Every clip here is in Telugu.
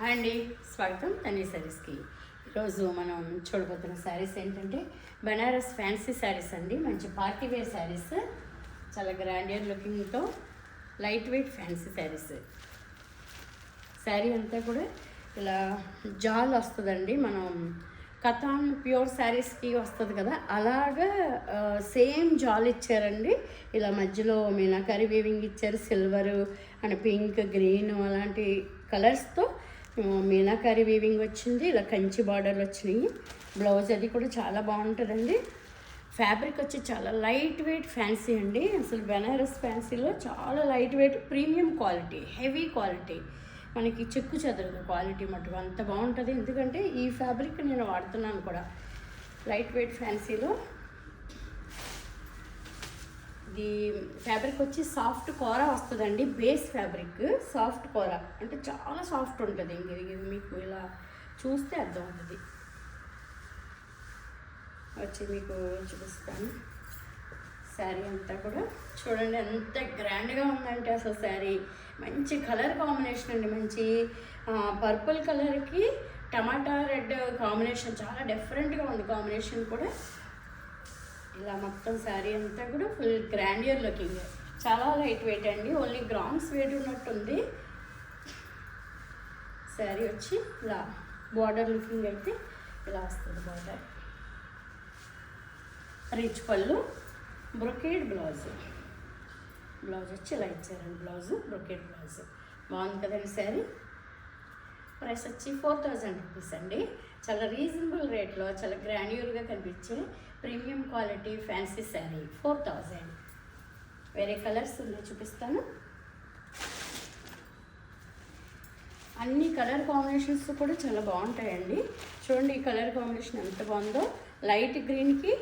హాయ్ అండి, స్వాగతం తన్వి శారీస్కి. ఈరోజు మనం చూడబోతున్న శారీస్ ఏంటంటే బనారస్ ఫ్యాన్సీ శారీస్ అండి. మంచి పార్టీ వేర్ శారీస్, చాలా గ్రాండియర్ లుకింగ్తో light weight fancy saris. Sari అంతా కూడా ఇలా జాల్ వస్తుందండి. మనం కథాన్ ప్యూర్ శారీస్కి వస్తుంది కదా, అలాగా సేమ్ జాల్ ఇచ్చారండి. ఇలా మధ్యలో మీనాకరీ వీవింగ్ ఇచ్చారు, సిల్వరు అండ్ పింక్, గ్రీన్ అలాంటి కలర్స్తో మీనాకరీ వీవింగ్ వచ్చింది. ఇలా కంచి బార్డర్లు వచ్చినాయి. బ్లౌజ్ అది కూడా చాలా బాగుంటుందండి. ఫ్యాబ్రిక్ వచ్చి చాలా లైట్ వెయిట్ ఫ్యాన్సీ అండి. అసలు బెనారస్ ఫ్యాన్సీలో చాలా light weight premium quality, heavy quality, మనకి చెక్కు చెదరదు క్వాలిటీ మటుకు అంత బాగుంటుంది. ఎందుకంటే ఈ ఫ్యాబ్రిక్ నేను వాడుతున్నాను కూడా. లైట్ వెయిట్ ఫ్యాన్సీలో ఇది ఫ్యాబ్రిక్ వచ్చి సాఫ్ట్ కోరా వస్తుందండి. బేస్ ఫ్యాబ్రిక్ సాఫ్ట్ కోరా అంటే చాలా సాఫ్ట్ ఉంటుంది. ఇది మీకు ఇలా చూస్తే అర్థం అవుతుంది. వచ్చి మీకు చూపిస్తాను. శారీ అంతా కూడా చూడండి ఎంత గ్రాండ్గా ఉందంటే అసలు శారీ మంచి కలర్ కాంబినేషన్ అండి. మంచి పర్పుల్ కలర్కి టమాటా రెడ్ కాంబినేషన్ చాలా డిఫరెంట్గా ఉంది. కాంబినేషన్ కూడా ఇలా మొత్తం శారీ అంతా కూడా ఫుల్ గ్రాండియర్ లుకింగ్, చాలా లైట్ వెయిట్ అండి. ఓన్లీ గ్రామ్స్ వెయిట్ ఉన్నట్టుంది. శారీ వచ్చి ఇలా బార్డర్ లుకింగ్ అయితే ఇలా వస్తుంది. బార్డర్ రిచ్ పళ్ళు, బ్రొకేడ్ బ్లౌజ్. బ్లౌజ్ వచ్చి ఇలా ఇచ్చారండి. బ్లౌజు బ్రొకేడ్ బ్లౌజ్ బాగుంది కదండి. శారీ ప్రైస్ వచ్చి 4000 రూపీస్ అండి. చాలా రీజనబుల్ రేట్లో చాలా గ్రాండ్యూర్గా కనిపించే ప్రీమియం క్వాలిటీ ఫ్యాన్సీ శారీ 4000. వేరే కలర్స్ ఉన్నాయి, చూపిస్తాను. అన్ని కలర్ కాంబినేషన్స్ కూడా చాలా బాగుంటాయండి. చూడండి ఈ కలర్ కాంబినేషన్ ఎంత బాగుందో. లైట్ గ్రీన్కి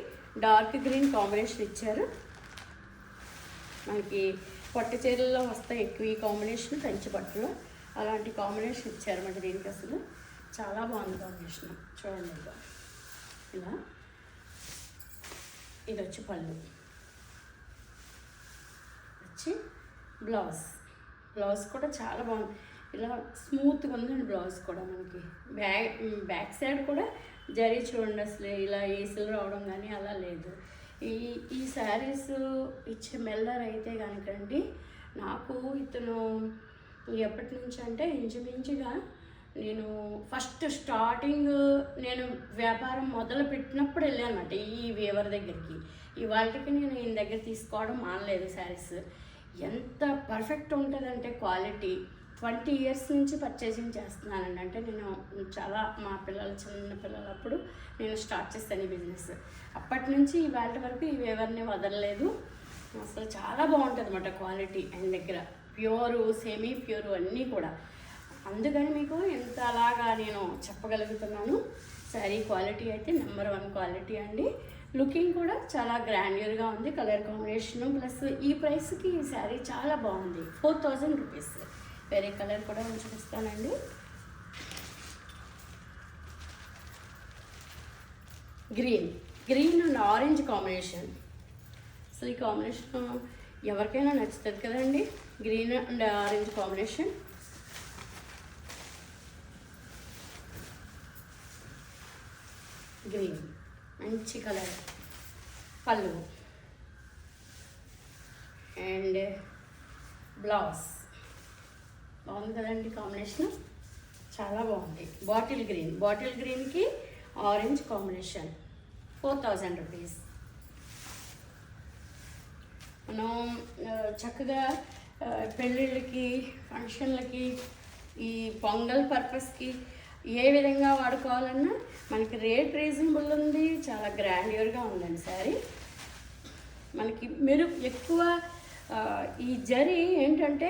డార్క్ గ్రీన్ కాంబినేషన్ ఇచ్చారు. మనకి పట్టు చీరల్లో వస్తాయి ఎక్కువ ఈ కాంబినేషన్, కంచి పట్టులో అలాంటి కాంబినేషన్ ఇచ్చారు. మనకి దీనికి అసలు చాలా బాగుంది కాంబినేషన్. చూడండి ఇలా ఇది వచ్చి పళ్ళు, వచ్చి బ్లౌజ్. బ్లౌజ్ కూడా చాలా బాగుంది. ఇలా స్మూత్గా ఉందండి బ్లౌజ్ కూడా. మనకి బ్యాక్ సైడ్ కూడా జరీ చూడండి అసలు ఇలా ఏసులు రావడం కానీ అలా లేదు. ఈ శారీస్ ఇచ్చే మెల్లర్ అయితే కనుకండి, నాకు ఇతను ఎప్పటి నుంచి అంటే ఇంచుమించుగా నేను ఫస్ట్ స్టార్టింగ్ నేను వ్యాపారం మొదలు పెట్టినప్పుడు వెళ్ళానమాట ఈ వీవర్ దగ్గరికి. ఇవాళకి నేను ఈయన దగ్గర తీసుకోవడం మానలేదు. శారీస్ ఎంత పర్ఫెక్ట్ ఉంటుందంటే క్వాలిటీ. 20 ఇయర్స్ నుంచి పర్చేసింగ్ చేస్తున్నానండి. అంటే నేను చాలా మా పిల్లలు చిన్న పిల్లలప్పుడు నేను స్టార్ట్ చేస్తాను ఈ బిజినెస్. అప్పటి నుంచి ఇవాళ వరకు ఈ వీవర్ని వదలలేదు. అసలు చాలా బాగుంటుంది అన్నమాట క్వాలిటీ ఆయన దగ్గర. ప్యూరు, సెమీ ప్యూరు అన్నీ కూడా. అందుకని మీకు ఎంత అలాగా నేను చెప్పగలుగుతున్నాను. శారీ క్వాలిటీ అయితే నెంబర్ 1 క్వాలిటీ అండి. లుకింగ్ కూడా చాలా గ్రాండ్యూర్గా ఉంది. కలర్ కాంబినేషను ప్లస్ ఈ ప్రైస్కి ఈ శారీ చాలా బాగుంది. 4000 రూపీస్. వేరే కలర్ కూడా చూపిస్తానండి. Green and orange combination. So ఈ కాంబినేషన్ ఎవరికైనా నచ్చుతుంది కదండి. Green and orange combination. Green మంచి కలర్ పళ్ళు అండ్ బ్లౌజ్ బాగుంది కదండి. కాంబినేషన్ చాలా బాగుంది. బాటిల్ గ్రీన్కి ఆరెంజ్ కాంబినేషన్ 4000 రూపీస్. మనం చక్కగా పెళ్ళిళ్ళకి, ఫంక్షన్లకి, ఈ పొంగల్ పర్పస్కి ఏ విధంగా వాడుకోవాలన్నా మనకి రేట్ రీజనబుల్ ఉంది. చాలా గ్రాండ్యూర్గా ఉందండి శారీ. మనకి మీరు ఎక్కువ ఈ జరీ ఏంటంటే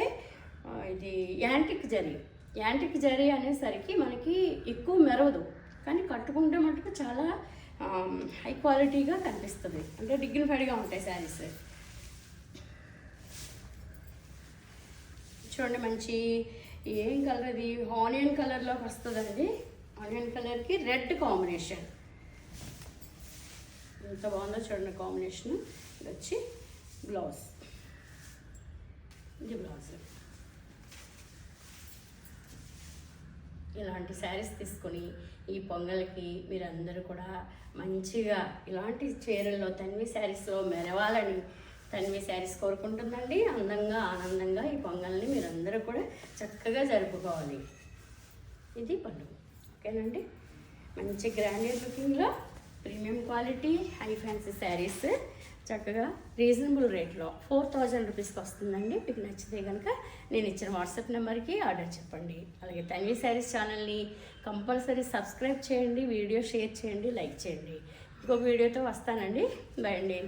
ఇది యాంటిక్ జరీ అనేసరికి మనకి ఎక్కువ మెరవదు, కానీ కట్టుకుంటే మటుకు చాలా హై క్వాలిటీగా కనిపిస్తుంది. అంటే డిగ్నిఫైడ్గా ఉంటాయి శారీస్. చూడండి మంచి ఏం కలర్ ఇది, ఆనియన్ కలర్లోకి వస్తుందండి. ఆనియన్ కలర్కి రెడ్ కాంబినేషన్ ఎంత బాగుందో చూడండి కాంబినేషన్. ఇది వచ్చి బ్లౌజ్, ఇది బ్లౌజ్. ఇలాంటి శారీస్ తీసుకొని ఈ పొంగల్కి మీరందరూ కూడా మంచిగా ఇలాంటి చీరల్లో తన్వి శారీస్లో మెరవాలని తన్వి శారీస్ కోరుకుంటుందండి. అందంగా ఆనందంగా ఈ పొంగల్ని మీరందరూ కూడా చక్కగా జరుపుకోవాలి. ఇది పళ్ళు. ఓకేనండి, మంచి గ్రాండెడ్ లుకింగ్లో premium quality high fancy saris చక్కగా రీజనబుల్ రేట్లో 4000 రూపీస్కి వస్తుందండి. మీకు నచ్చితే కనుక నేను ఇచ్చిన వాట్సాప్ నెంబర్కి ఆర్డర్ చెప్పండి. అలాగే తన్వి శారీస్ ఛానల్ని కంపల్సరీ సబ్స్క్రైబ్ చేయండి, వీడియో షేర్ చేయండి, లైక్ చేయండి. ఇంకొక వీడియోతో వస్తానండి. బాయ్ అండి.